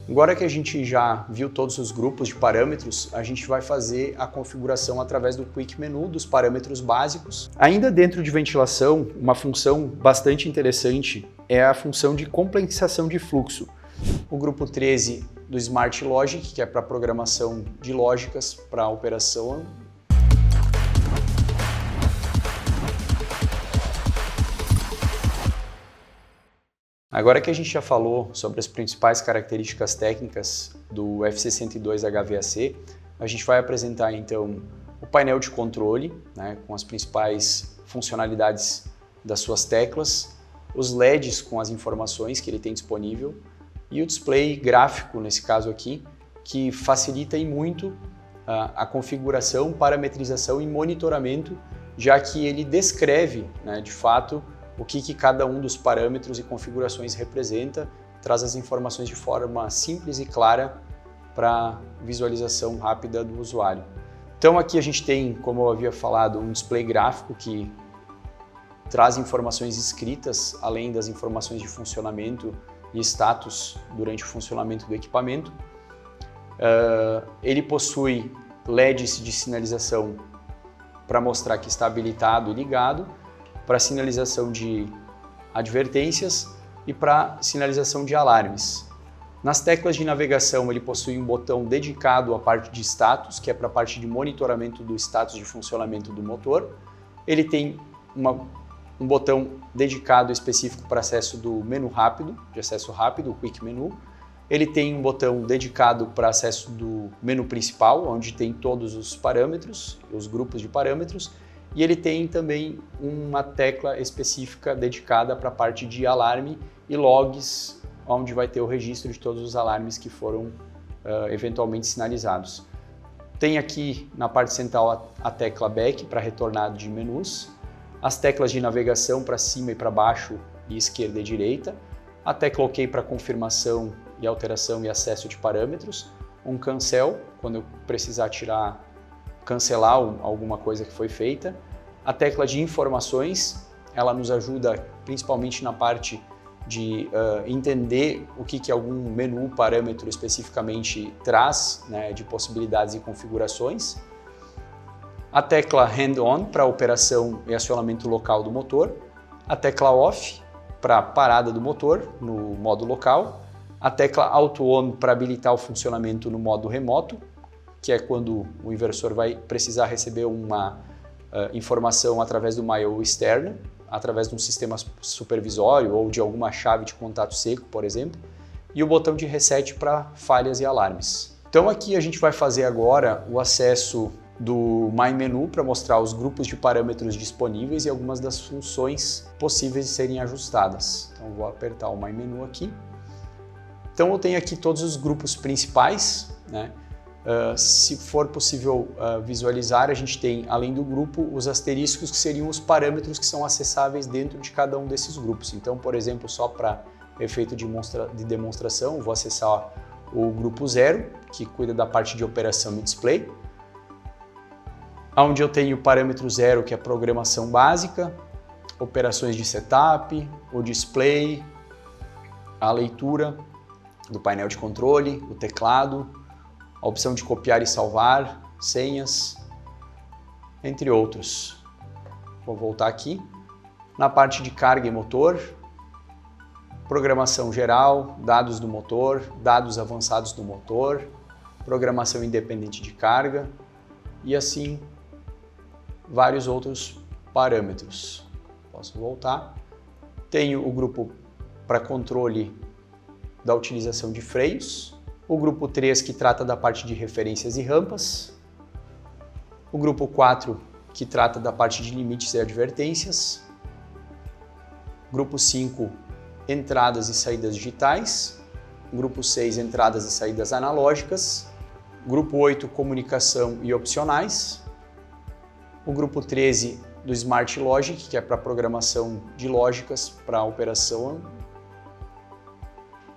Agora que a gente já viu todos os grupos de parâmetros, a gente vai fazer a configuração através do Quick Menu dos parâmetros básicos. Ainda dentro de ventilação, uma função bastante interessante é a função de compensação de fluxo. O grupo 13 do Smart Logic, que é para programação de lógicas para a operação. Agora que a gente já falou sobre as principais características técnicas do FC102 HVAC, a gente vai apresentar então o painel de controle, com as principais funcionalidades das suas teclas, os LEDs com as informações que ele tem disponível e o display gráfico, nesse caso aqui, que facilita e muito a configuração, parametrização e monitoramento, já que ele descreve, de fato, o que cada um dos parâmetros e configurações representa, traz as informações de forma simples e clara para visualização rápida do usuário. Então aqui a gente tem, como eu havia falado, um display gráfico que traz informações escritas, além das informações de funcionamento e status durante o funcionamento do equipamento. Ele possui LEDs de sinalização para mostrar que está habilitado e ligado, para sinalização de advertências e para sinalização de alarmes. Nas teclas de navegação ele possui um botão dedicado à parte de status, que é para a parte de monitoramento do status de funcionamento do motor. Ele tem um botão dedicado específico para acesso do menu rápido, de acesso rápido, o Quick Menu. Ele tem um botão dedicado para acesso do menu principal, onde tem todos os parâmetros, os grupos de parâmetros. E ele tem também uma tecla específica dedicada para a parte de alarme e logs, onde vai ter o registro de todos os alarmes que foram eventualmente sinalizados. Tem aqui na parte central a tecla Back para retornar de menus, as teclas de navegação para cima e para baixo e esquerda e direita, a tecla OK para confirmação e alteração e acesso de parâmetros, um cancel, quando eu precisar cancelar alguma coisa que foi feita. A tecla de informações, ela nos ajuda principalmente na parte de entender o que algum menu, parâmetro especificamente traz, de possibilidades e configurações. A tecla Hand-On para operação e acionamento local do motor. A tecla Off para parada do motor no modo local. A tecla Auto-On para habilitar o funcionamento no modo remoto, que é quando o inversor vai precisar receber uma informação através do I/O externo, através de um sistema supervisório ou de alguma chave de contato seco, por exemplo, e o botão de reset para falhas e alarmes. Então aqui a gente vai fazer agora o acesso do My Menu para mostrar os grupos de parâmetros disponíveis e algumas das funções possíveis de serem ajustadas. Então vou apertar o My Menu aqui. Então eu tenho aqui todos os grupos principais, se for possível visualizar, a gente tem, além do grupo, os asteriscos, que seriam os parâmetros que são acessáveis dentro de cada um desses grupos. Então, por exemplo, só para efeito de demonstração, vou acessar o grupo 0, que cuida da parte de operação e display, onde eu tenho o parâmetro 0, que é a programação básica, operações de setup, o display, a leitura do painel de controle, o teclado, a opção de copiar e salvar, senhas, entre outros. Vou voltar aqui. Na parte de carga e motor, programação geral, dados do motor, dados avançados do motor, programação independente de carga e assim vários outros parâmetros. Posso voltar. Tenho o grupo para controle da utilização de freios, o grupo 3 que trata da parte de referências e rampas, o grupo 4 que trata da parte de limites e advertências, grupo 5 entradas e saídas digitais, grupo 6 entradas e saídas analógicas, grupo 8 comunicação e opcionais, o grupo 13 do Smart Logic, que é para programação de lógicas para operação,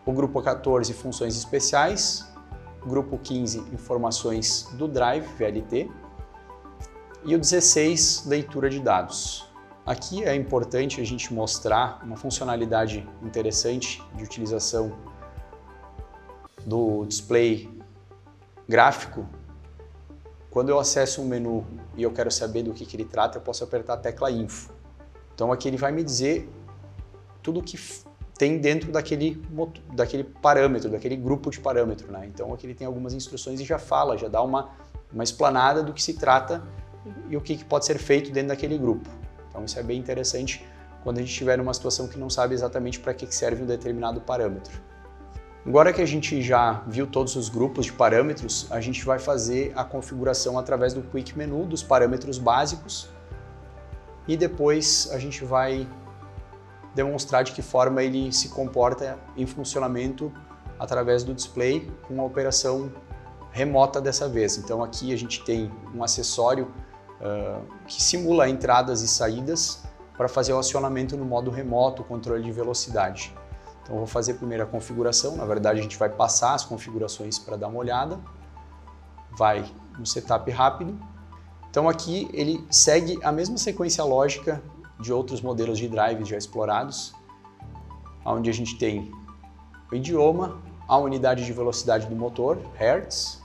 o grupo 14, funções especiais, grupo 15, informações do Drive, VLT, e o 16, leitura de dados. Aqui é importante a gente mostrar uma funcionalidade interessante de utilização do display gráfico, quando eu acesso um menu e eu quero saber do que ele trata, eu posso apertar a tecla Info. Então aqui ele vai me dizer tudo o que tem dentro daquele parâmetro, daquele grupo de parâmetro, né? Então aqui ele tem algumas instruções e já fala, já dá uma explanada do que se trata e o que pode ser feito dentro daquele grupo. Então isso é bem interessante quando a gente estiver numa situação que não sabe exatamente para que serve um determinado parâmetro. Agora que a gente já viu todos os grupos de parâmetros, a gente vai fazer a configuração através do Quick Menu dos parâmetros básicos e depois a gente vai demonstrar de que forma ele se comporta em funcionamento através do display com uma operação remota dessa vez. Então aqui a gente tem um acessório que simula entradas e saídas para fazer o acionamento no modo remoto, controle de velocidade. Então eu vou fazer primeiro a configuração, na verdade a gente vai passar as configurações para dar uma olhada, vai no setup rápido. Então aqui ele segue a mesma sequência lógica de outros modelos de drives já explorados, onde a gente tem o idioma, a unidade de velocidade do motor, Hertz,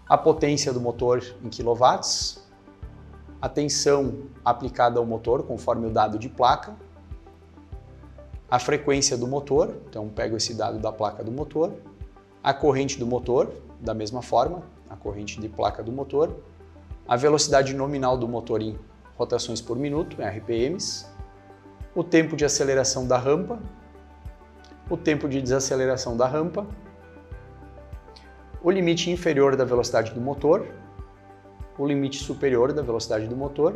a potência do motor em quilowatts, a tensão aplicada ao motor conforme o dado de placa, a frequência do motor, então pego esse dado da placa do motor, a corrente do motor, da mesma forma, a corrente de placa do motor, a velocidade nominal do motor em rotações por minuto, em RPMs, o tempo de aceleração da rampa, o tempo de desaceleração da rampa, o limite inferior da velocidade do motor, o limite superior da velocidade do motor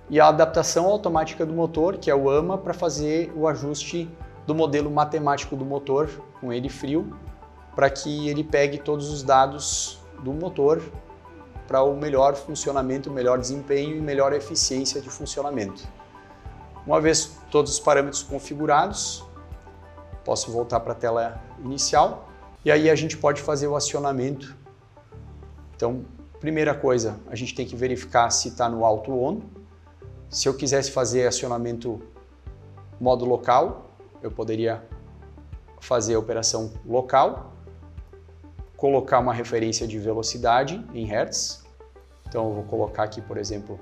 e a adaptação automática do motor, que é o AMA, para fazer o ajuste do modelo matemático do motor, com ele frio, para que ele pegue todos os dados do motor para o melhor funcionamento, melhor desempenho e melhor eficiência de funcionamento. Uma vez todos os parâmetros configurados, posso voltar para a tela inicial e aí a gente pode fazer o acionamento. Então, primeira coisa, a gente tem que verificar se está no Auto On. Se eu quisesse fazer acionamento modo local, eu poderia fazer a operação local, colocar uma referência de velocidade em Hertz. Então eu vou colocar aqui, por exemplo,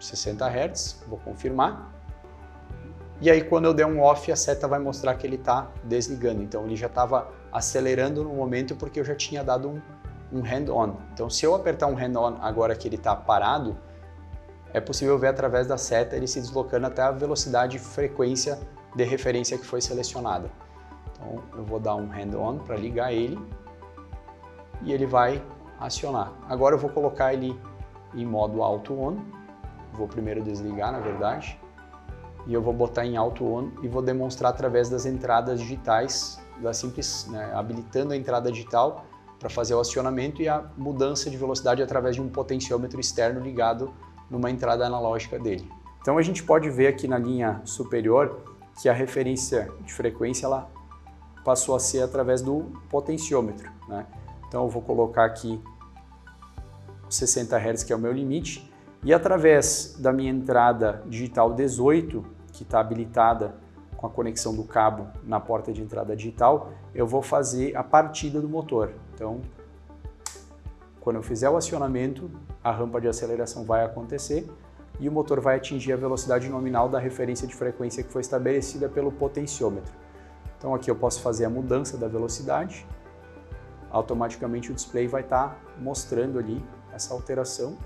60 Hz, vou confirmar. E aí quando eu der um off, a seta vai mostrar que ele está desligando. Então ele já estava acelerando no momento porque eu já tinha dado um hand-on. Então se eu apertar um hand-on agora que ele está parado, é possível ver através da seta ele se deslocando até a velocidade e frequência de referência que foi selecionada. Então eu vou dar um hand-on para ligar ele e ele vai acionar. Agora eu vou colocar ele em modo Auto On, vou primeiro desligar na verdade, e eu vou botar em Auto On e vou demonstrar através das entradas digitais, habilitando a entrada digital para fazer o acionamento e a mudança de velocidade através de um potenciômetro externo ligado numa entrada analógica dele. Então a gente pode ver aqui na linha superior que a referência de frequência ela passou a ser através do potenciômetro, né? Então eu vou colocar aqui 60 Hz, que é o meu limite, e através da minha entrada digital 18, que está habilitada com a conexão do cabo na porta de entrada digital, eu vou fazer a partida do motor. Então, quando eu fizer o acionamento, a rampa de aceleração vai acontecer e o motor vai atingir a velocidade nominal da referência de frequência que foi estabelecida pelo potenciômetro. Então aqui eu posso fazer a mudança da velocidade, automaticamente o display vai estar mostrando ali essa alteração.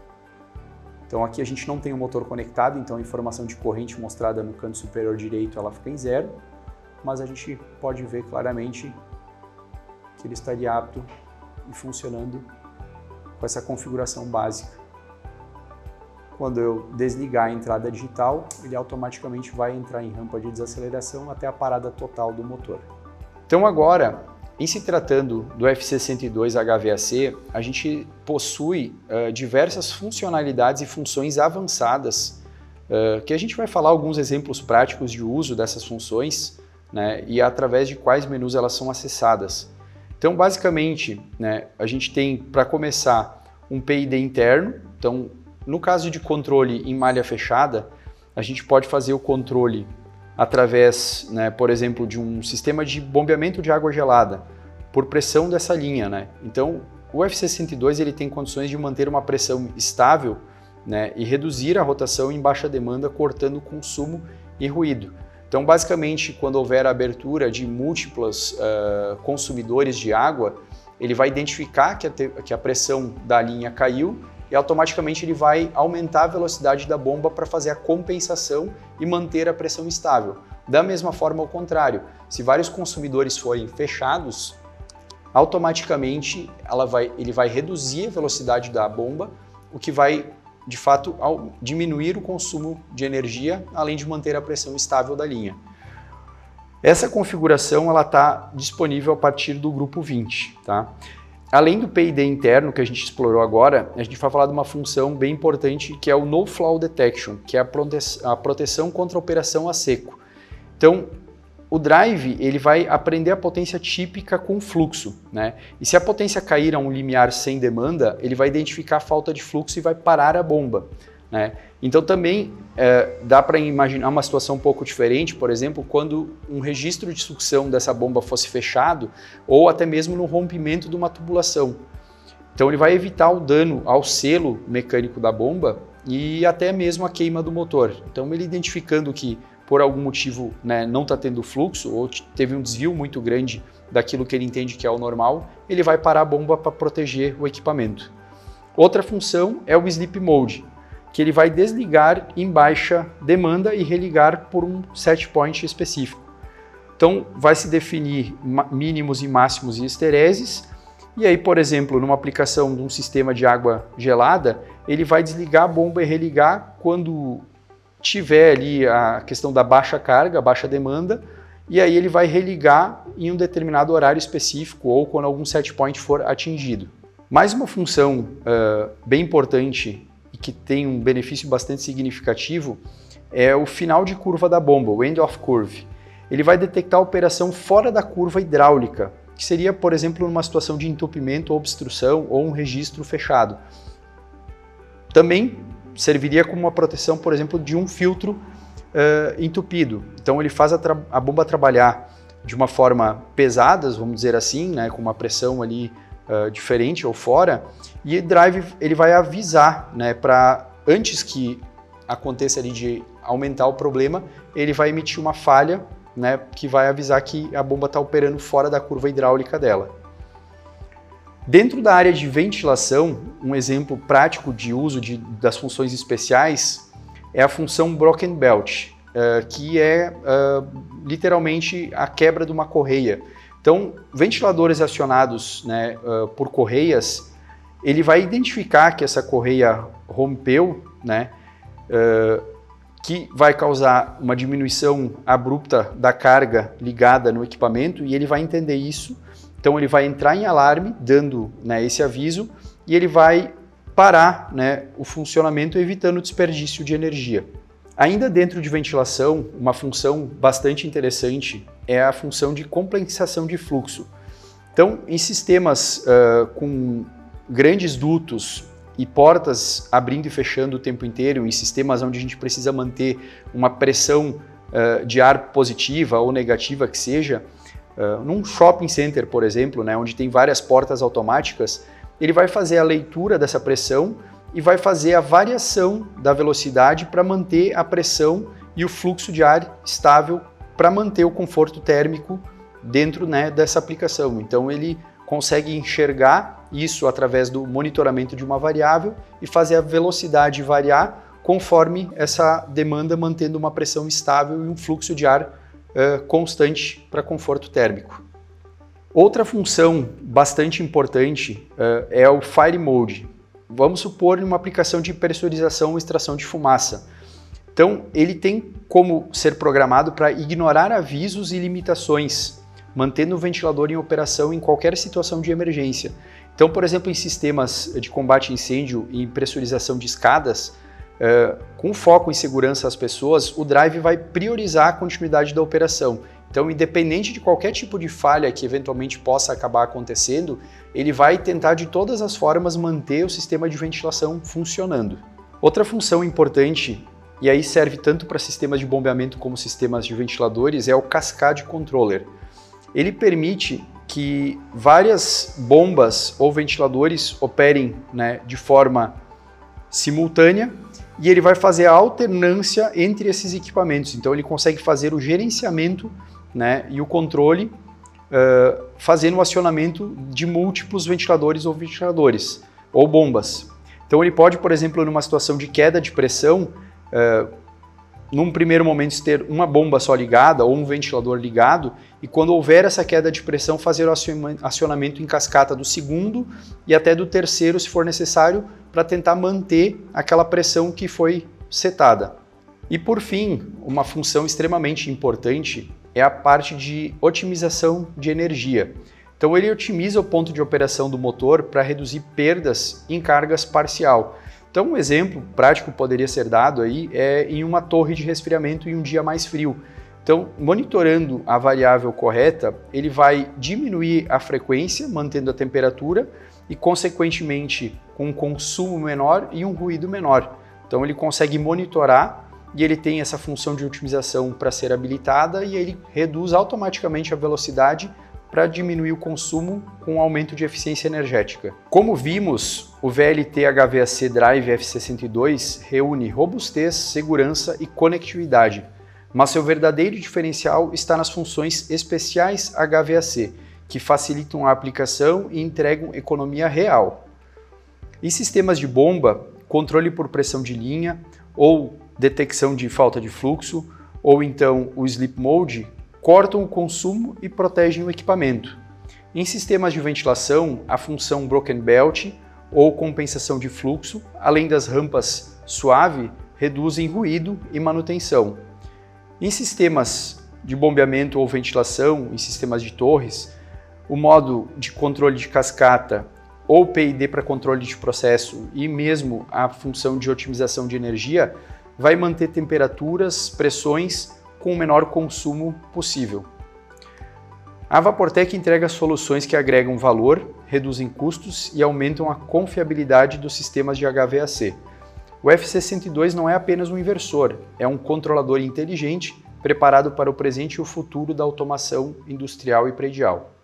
Então aqui a gente não tem o motor conectado, então a informação de corrente mostrada no canto superior direito ela fica em 0, mas a gente pode ver claramente que ele estaria apto e funcionando com essa configuração básica. Quando eu desligar a entrada digital, ele automaticamente vai entrar em rampa de desaceleração até a parada total do motor. Então agora, em se tratando do FC102 HVAC, a gente possui diversas funcionalidades e funções avançadas, que a gente vai falar alguns exemplos práticos de uso dessas funções, né, e através de quais menus elas são acessadas. Então, basicamente, né, a gente tem, para começar, um PID interno. Então, no caso de controle em malha fechada, a gente pode fazer o controle através, né, por exemplo, de um sistema de bombeamento de água gelada, por pressão dessa linha, né? Então, o UFC-102 ele tem condições de manter uma pressão estável, né, e reduzir a rotação em baixa demanda, cortando consumo e ruído. Então, basicamente, quando houver a abertura de múltiplos consumidores de água, ele vai identificar que a pressão da linha caiu e automaticamente ele vai aumentar a velocidade da bomba para fazer a compensação e manter a pressão estável. Da mesma forma, ao contrário, se vários consumidores forem fechados, automaticamente ele vai reduzir a velocidade da bomba, o que vai, de fato, diminuir o consumo de energia, além de manter a pressão estável da linha. Essa configuração está disponível a partir do grupo 20. Tá? Além do PID interno que a gente explorou agora, a gente vai falar de uma função bem importante que é o No Flaw Detection, que é a proteção contra a operação a seco. Então, o drive ele vai aprender a potência típica com fluxo, né? E se a potência cair a um limiar sem demanda, ele vai identificar a falta de fluxo e vai parar a bomba, né? Então também dá para imaginar uma situação um pouco diferente, por exemplo, quando um registro de sucção dessa bomba fosse fechado ou até mesmo no rompimento de uma tubulação. Então ele vai evitar o dano ao selo mecânico da bomba e até mesmo a queima do motor. Então ele identificando que por algum motivo, né, não está tendo fluxo ou teve um desvio muito grande daquilo que ele entende que é o normal, ele vai parar a bomba para proteger o equipamento. Outra função é o Sleep Mode, que ele vai desligar em baixa demanda e religar por um set point específico. Então vai se definir mínimos e máximos e estereses, e aí, por exemplo, numa aplicação de um sistema de água gelada, ele vai desligar a bomba e religar quando tiver ali a questão da baixa carga, baixa demanda, e aí ele vai religar em um determinado horário específico ou quando algum set point for atingido. Mais uma função bem importante e que tem um benefício bastante significativo é o final de curva da bomba, o end of curve. Ele vai detectar a operação fora da curva hidráulica, que seria, por exemplo, numa situação de entupimento ou obstrução ou um registro fechado. Também serviria como uma proteção, por exemplo, de um filtro entupido. Então ele faz a bomba trabalhar de uma forma pesada, vamos dizer assim, né, com uma pressão ali diferente ou fora, e o drive ele vai avisar, né, para antes que aconteça ali de aumentar o problema, ele vai emitir uma falha, né, que vai avisar que a bomba está operando fora da curva hidráulica dela. Dentro da área de ventilação, um exemplo prático de uso das funções especiais é a função Broken Belt, que é literalmente a quebra de uma correia. Então, ventiladores acionados, né, por correias, ele vai identificar que essa correia rompeu, né, que vai causar uma diminuição abrupta da carga ligada no equipamento, e ele vai entender isso. Então ele vai entrar em alarme, dando, né, esse aviso, e ele vai parar, né, o funcionamento, evitando o desperdício de energia. Ainda dentro de ventilação, uma função bastante interessante é a função de compensação de fluxo. Então, em sistemas com grandes dutos e portas abrindo e fechando o tempo inteiro, em sistemas onde a gente precisa manter uma pressão de ar positiva ou negativa que seja, num shopping center, por exemplo, né, onde tem várias portas automáticas, ele vai fazer a leitura dessa pressão e vai fazer a variação da velocidade para manter a pressão e o fluxo de ar estável para manter o conforto térmico dentro, né, dessa aplicação. Então ele consegue enxergar isso através do monitoramento de uma variável e fazer a velocidade variar conforme essa demanda, mantendo uma pressão estável e um fluxo de ar constante para conforto térmico. Outra função bastante importante é o Fire Mode. Vamos supor uma aplicação de pressurização ou extração de fumaça. Então, ele tem como ser programado para ignorar avisos e limitações, mantendo o ventilador em operação em qualquer situação de emergência. Então, por exemplo, em sistemas de combate a incêndio e pressurização de escadas, com foco em segurança às pessoas, o drive vai priorizar a continuidade da operação. Então, independente de qualquer tipo de falha que eventualmente possa acabar acontecendo, ele vai tentar de todas as formas manter o sistema de ventilação funcionando. Outra função importante e aí serve tanto para sistemas de bombeamento como sistemas de ventiladores, é o Cascade Controller. Ele permite que várias bombas ou ventiladores operem, né, de forma simultânea, e ele vai fazer a alternância entre esses equipamentos. Então ele consegue fazer o gerenciamento, né, e o controle, fazendo o acionamento de múltiplos ventiladores ou bombas. Então ele pode, por exemplo, numa situação de queda de pressão, num primeiro momento ter uma bomba só ligada ou um ventilador ligado, e quando houver essa queda de pressão fazer o acionamento em cascata do segundo e até do terceiro, se for necessário, para tentar manter aquela pressão que foi setada. E por fim, uma função extremamente importante é a parte de otimização de energia. Então ele otimiza o ponto de operação do motor para reduzir perdas em cargas parcial. Então um exemplo prático poderia ser dado aí em uma torre de resfriamento em um dia mais frio. Então, monitorando a variável correta, ele vai diminuir a frequência, mantendo a temperatura e, consequentemente, com um consumo menor e um ruído menor. Então ele consegue monitorar e ele tem essa função de otimização para ser habilitada e ele reduz automaticamente a velocidade para diminuir o consumo com aumento de eficiência energética. Como vimos, o VLT HVAC Drive FC102 reúne robustez, segurança e conectividade, mas seu verdadeiro diferencial está nas funções especiais HVAC, que facilitam a aplicação e entregam economia real. Em sistemas de bomba, controle por pressão de linha ou detecção de falta de fluxo, ou então o Sleep Mode, cortam o consumo e protegem o equipamento. Em sistemas de ventilação, a função Broken Belt ou compensação de fluxo, além das rampas suave, reduzem ruído e manutenção. Em sistemas de bombeamento ou ventilação, em sistemas de torres, o modo de controle de cascata ou PID para controle de processo e mesmo a função de otimização de energia vai manter temperaturas, pressões com o menor consumo possível. A Vaportec entrega soluções que agregam valor, reduzem custos e aumentam a confiabilidade dos sistemas de HVAC. O FC102 não é apenas um inversor, é um controlador inteligente preparado para o presente e o futuro da automação industrial e predial.